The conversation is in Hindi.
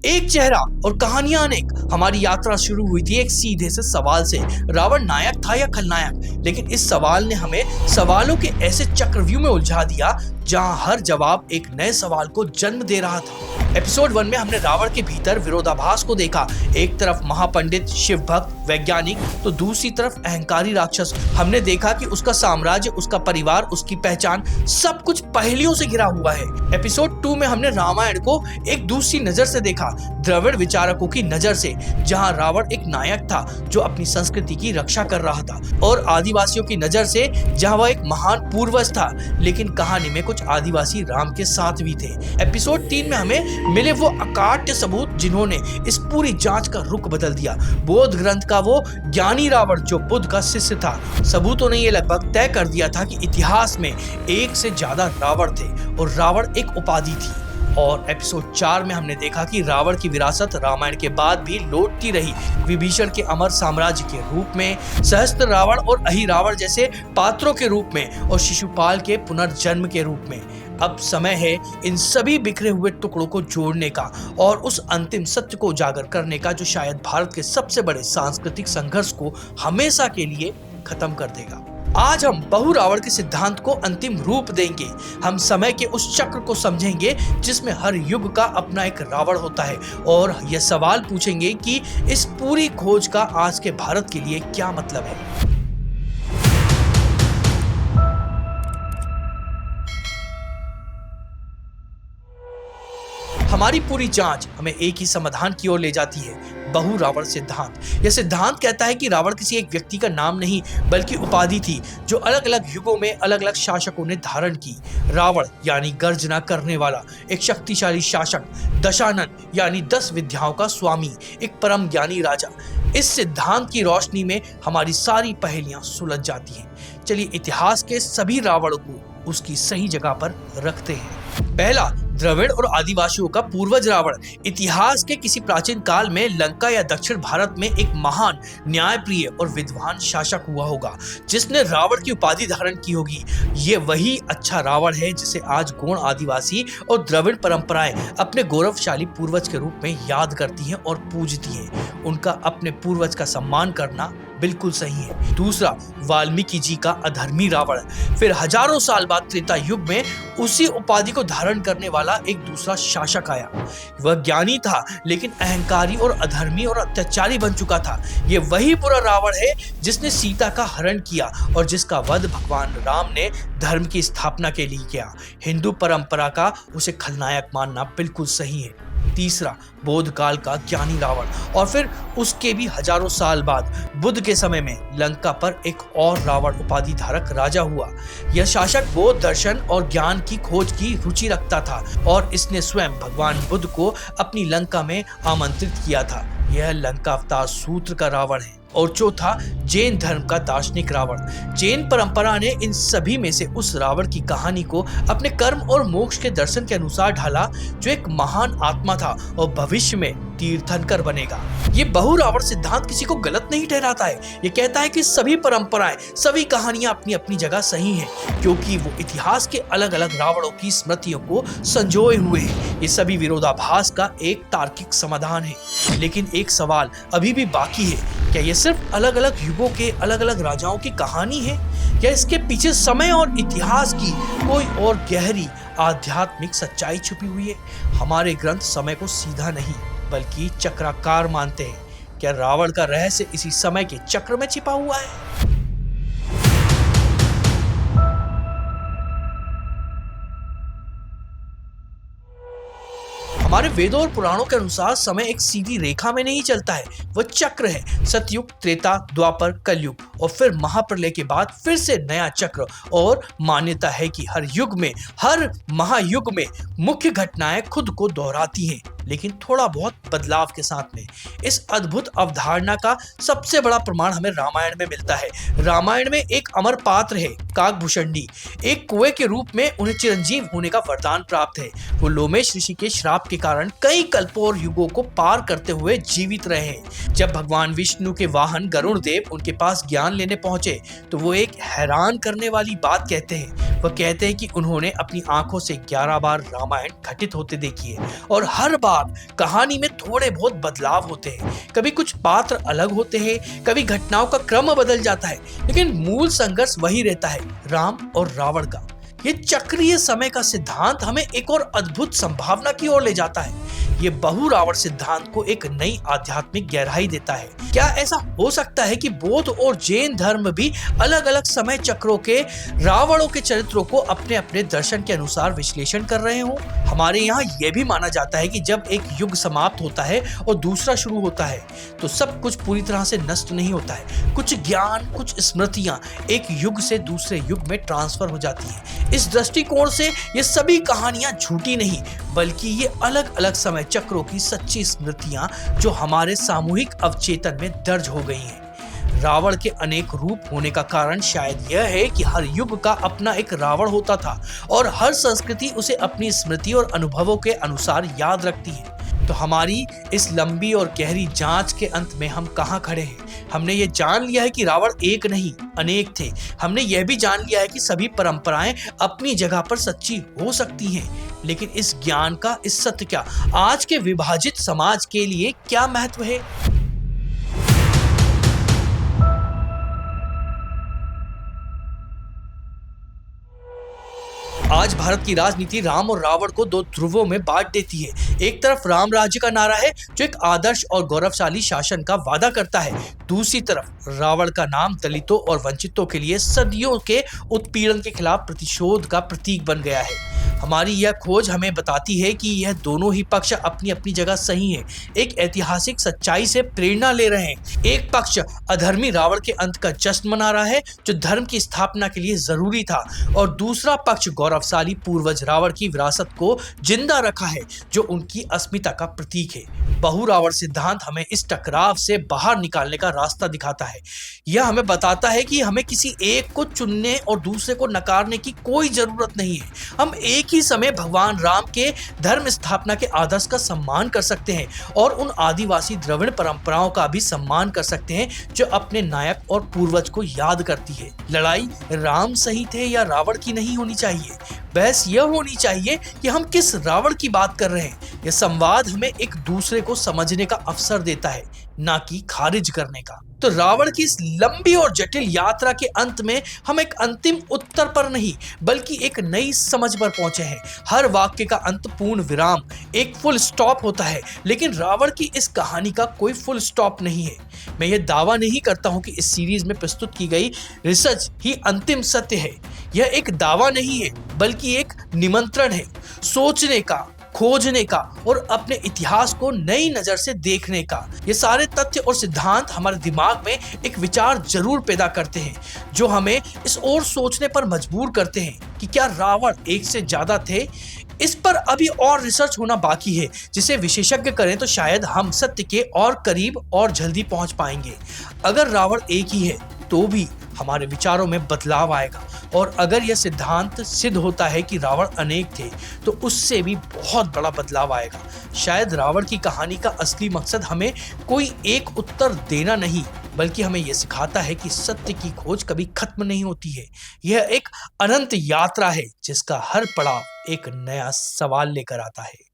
एक चेहरा और कहानियां अनेक। हमारी यात्रा शुरू हुई थी एक सीधे से सवाल से, रावण नायक था या खलनायक? लेकिन इस सवाल ने हमें सवालों के ऐसे चक्रव्यूह में उलझा दिया जहां हर जवाब एक नए सवाल को जन्म दे रहा था। एपिसोड 1 में हमने रावण के भीतर विरोधाभास को देखा। एक तरफ महापंडित, शिव भक्त, वैज्ञानिक, तो दूसरी तरफ अहंकारी राक्षस। हमने देखा कि उसका साम्राज्य, उसका परिवार, उसकी पहचान, सब कुछ पहेलियों से घिरा हुआ है। एपिसोड 2 में हमने रामायण को एक दूसरी नजर से देखा, द्रविड़ विचारकों की नजर से, जहां रावण एक नायक था जो अपनी संस्कृति की रक्षा कर रहा था, और आदिवासियों की नजर से जहां वह एक महान पूर्वज था, लेकिन कहानी में कुछ आदिवासी राम के साथ भी थे। एपिसोड 3 में हमें मिले वो अकाट्य सबूत जिन्होंने इस पूरी जांच का रुख बदल दिया। बोध ग्रंथ का वो ज्ञानी रावण जो बुद्ध का शिष्य था। सबूतों ने ये लगभग तय कर दिया था कि इतिहास में एक से ज्यादा रावण थे और रावण एक उपाधि थी। और एपिसोड 4 में हमने देखा कि रावण की विरासत रामायण के बाद भी लौटती रही, विभीषण के अमर साम्राज्य के रूप में, सहस्त्र रावण और अहि रावण जैसे पात्रों के रूप में, और शिशुपाल के पुनर्जन्म के रूप में। अब समय है इन सभी बिखरे हुए टुकड़ों को जोड़ने का और उस अंतिम सत्य को उजागर करने का जो शायद भारत के सबसे बड़े सांस्कृतिक संघर्ष को हमेशा के लिए खत्म कर देगा। आज हम बहु रावण के सिद्धांत को अंतिम रूप देंगे। हम समय के उस चक्र को समझेंगे जिसमें हर युग का अपना एक रावण होता है, और यह सवाल पूछेंगे कि इस पूरी खोज का आज के भारत के लिए क्या मतलब है। हमारी पूरी जांच हमें एक ही समाधान की ओर ले जाती है, बहु रावण सिद्धांत। यह सिद्धांत कहता है कि रावण किसी एक व्यक्ति का नाम नहीं बल्कि उपाधि थी जो अलग अलग युगों में अलग अलग शासकों ने धारण की। रावण यानी गर्जना करने वाला, एक शक्तिशाली शासक। दशानन यानी 10 विद्याओं का स्वामी, एक परम ज्ञानी राजा। इस सिद्धांत की रोशनी में हमारी सारी पहेलियां सुलझ जाती हैं। चलिए इतिहास के सभी रावणों को उसकी सही जगह पर रखते हैं। पहला, द्रविड़ और आदिवासियों का पूर्वज रावण। इतिहास के किसी प्राचीन काल में लंका या दक्षिण भारत में एक महान, न्यायप्रिय और विद्वान शासक हुआ होगा जिसने रावण की उपाधि धारण की होगी। ये वही अच्छा रावण है जिसे आज गौड़ आदिवासी और द्रविड़ परंपराएं अपने गौरवशाली पूर्वज के रूप में याद करती हैं और पूजती हैं। उनका अपने पूर्वज का सम्मान करना बिल्कुल सही है। दूसरा, वाल्मीकि जी का अधर्मी रावण। फिर हजारों साल बाद त्रेता युग में उसी उपाधि को धारण करने वाला एक दूसरा शासक आया। वह ज्ञानी था लेकिन अहंकारी और अधर्मी और अत्याचारी बन चुका था। ये वही बुरा रावण है जिसने सीता का हरण किया और जिसका वध भगवान राम ने धर्म की स्थापना के लिए किया। हिंदू परंपरा का उसे खलनायक मानना बिल्कुल सही है। तीसरा, बोध काल का ज्ञानी रावण। और फिर उसके भी हजारों साल बाद बुद्ध के समय में लंका पर एक और रावण उपाधि धारक राजा हुआ। यह शासक बौद्ध दर्शन और ज्ञान की खोज की रुचि रखता था और इसने स्वयं भगवान बुद्ध को अपनी लंका में आमंत्रित किया था। यह लंका अवतार सूत्र का रावण है। और चौथा, जैन धर्म का दार्शनिक रावण। जैन परंपरा ने इन सभी में से उस रावण की कहानी को अपने कर्म और मोक्ष के दर्शन के अनुसार ढाला जो एक महान आत्मा था और भविष्य में तीर्थंकर बनेगा। ये बहु रावण सिद्धांत किसी को गलत नहीं ठहराता है। ये कहता है कि सभी परंपराएं, सभी कहानियां अपनी अपनी जगह सही हैं, क्योंकि वो इतिहास के अलग अलग रावणों की स्मृतियों को संजोए हुए हैं। ये सभी विरोधाभास का एक तार्किक समाधान है। लेकिन एक सवाल अभी भी बाकी है, क्या ये सिर्फ अलग अलग युगों के अलग अलग राजाओं की कहानी है, या इसके पीछे समय और इतिहास की कोई और गहरी आध्यात्मिक सच्चाई छुपी हुई है? हमारे ग्रंथ समय को सीधा नहीं बल्कि चक्राकार मानते हैं। क्या रावण का रहस्य इसी समय के चक्र में छिपा हुआ है? हमारे वेदों और पुराणों के अनुसार समय एक सीधी रेखा में नहीं चलता है, वह चक्र है। सतयुग, त्रेता, द्वापर, कलयुग और फिर महाप्रलय के बाद फिर से नया चक्र। और मान्यता है कि हर युग में, हर महायुग में मुख्य घटनाएं खुद को दोहराती हैं, लेकिन थोड़ा बहुत बदलाव के साथ में। इस अद्भुत अवधारणा का सबसे बड़ा प्रमाण हमें रामायण में मिलता है। रामायण में एक अमर पात्र है, काकभूषणी। एक कुएं के रूप में उन्हें चिरंजीव होने का वरदान प्राप्त है। वो लोमेश ऋषि के श्राप के कारण कई कल्पों और युगों को पार करते हुए जीवित रहे हैं। जब भगवान विष्णु के वाहन गरुड़ देव उनके पास ज्ञान वरदान लेने पहुंचे तो वो एक हैरान करने वाली बात कहते हैं। वह कहते हैं कि उन्होंने अपनी आंखों से 11 बार रामायण घटित होते देखी है और हर बार कहानी में थोड़े बहुत बदलाव होते हैं। कभी कुछ पात्र अलग होते हैं, कभी घटनाओं का क्रम बदल जाता है, लेकिन मूल संघर्ष वही रहता है, राम और रावण का। ये चक्रीय समय का सिद्धांत हमें एक और अद्भुत संभावना की ओर ले जाता है। ये बहु रावण सिद्धांत को एक नई आध्यात्मिक गहराई देता है। क्या ऐसा हो सकता है कि बौद्ध और जैन धर्म भी अलग अलग समय चक्रों के रावणों के चरित्रों को अपने अपने दर्शन के अनुसार विश्लेषण कर रहे हों? हमारे यहाँ यह भी माना जाता है कि जब एक युग समाप्त होता है और दूसरा शुरू होता है तो सब कुछ पूरी तरह से नष्ट नहीं होता है। कुछ ज्ञान, कुछ स्मृतियां एक युग से दूसरे युग में ट्रांसफर हो जाती है। इस दृष्टिकोण से ये सभी कहानियां झूठी नहीं, बल्कि ये अलग अलग समय चक्रों की सच्ची स्मृतियां जो हमारे सामूहिक अवचेतन में दर्ज हो गई हैं। रावण के अनेक रूप होने का कारण शायद यह है कि हर युग का अपना एक रावण होता था और हर संस्कृति उसे अपनी स्मृति और अनुभवों के अनुसार याद रखती है। तो हमारी इस लंबी और गहरी जांच के अंत में हम कहाँ खड़े हैं? हमने ये जान लिया है कि रावण एक नहीं अनेक थे। हमने यह भी जान लिया है कि सभी परंपराएं अपनी जगह पर सच्ची हो सकती हैं। लेकिन इस ज्ञान का, इस सत्य का आज के विभाजित समाज के लिए क्या महत्व है? आज भारत की राजनीति राम और रावण को दो ध्रुवों में बांट देती है। एक तरफ राम राज्य का नारा है जो एक आदर्श और गौरवशाली शासन का वादा करता है। दूसरी तरफ रावण का नाम दलितों और वंचितों के लिए सदियों के उत्पीड़न के खिलाफ प्रतिशोध का प्रतीक बन गया है। हमारी यह खोज हमें बताती है कि यह दोनों ही पक्ष अपनी अपनी जगह सही हैं। एक ऐतिहासिक सच्चाई से प्रेरणा ले रहे हैं। एक पक्ष अधर्मी रावण के अंत का जश्न मना रहा है जो धर्म की स्थापना के लिए जरूरी था, और दूसरा पक्ष गौरवशाली पूर्वज रावण की विरासत को जिंदा रखा है जो उनकी अस्मिता का प्रतीक है। बहु रावण सिद्धांत हमें इस टकराव से बाहर निकालने का रास्ता दिखाता है। यह हमें बताता है कि हमें किसी एक को चुनने और दूसरे को नकारने की कोई जरूरत नहीं है। हम एक ही समय भगवान राम के धर्म स्थापना के आदर्श का सम्मान कर सकते हैं और उन आदिवासी द्रविड़ परंपराओं का भी सम्मान कर सकते हैं जो अपने नायक और पूर्वज को याद करती है। लड़ाई राम सही थे या रावण की नहीं होनी चाहिए। बहस यह होनी चाहिए कि हम किस रावण की बात कर रहे हैं। यह संवाद हमें एक दूसरे को समझने का अवसर देता है, ना कि खारिज करने का। तो रावण की इस लंबी और जटिल यात्रा के अंत में हम एक अंतिम उत्तर पर नहीं बल्कि एक नई समझ पर पहुंचे हैं। हर वाक्य का अंत पूर्ण विराम, एक फुल स्टॉप होता है, लेकिन रावण की इस कहानी का कोई फुल स्टॉप नहीं है। मैं ये दावा नहीं करता हूं कि इस सीरीज में प्रस्तुत की गई रिसर्च ही अंतिम सत्य है। यह एक दावा नहीं है बल्कि एक निमंत्रण है, सोचने का, खोजने का और अपने इतिहास को नई नजर से देखने का। ये सारे तथ्य और सिद्धांत हमारे दिमाग में एक विचार जरूर पैदा करते हैं जो हमें इस ओर सोचने पर मजबूर करते हैं कि क्या रावण एक से ज्यादा थे। इस पर अभी और रिसर्च होना बाकी है, जिसे विशेषज्ञ करें तो शायद हम सत्य के और करीब और जल्दी पहुंच पाएंगे। अगर रावण एक ही है तो भी हमारे विचारों में बदलाव आएगा, और अगर यह सिद्धांत सिद्ध होता है कि रावण अनेक थे तो उससे भी बहुत बड़ा बदलाव आएगा। शायद रावण की कहानी का असली मकसद हमें कोई एक उत्तर देना नहीं बल्कि हमें यह सिखाता है कि सत्य की खोज कभी खत्म नहीं होती है। यह एक अनंत यात्रा है जिसका हर पड़ाव एक नया सवाल लेकर आता है।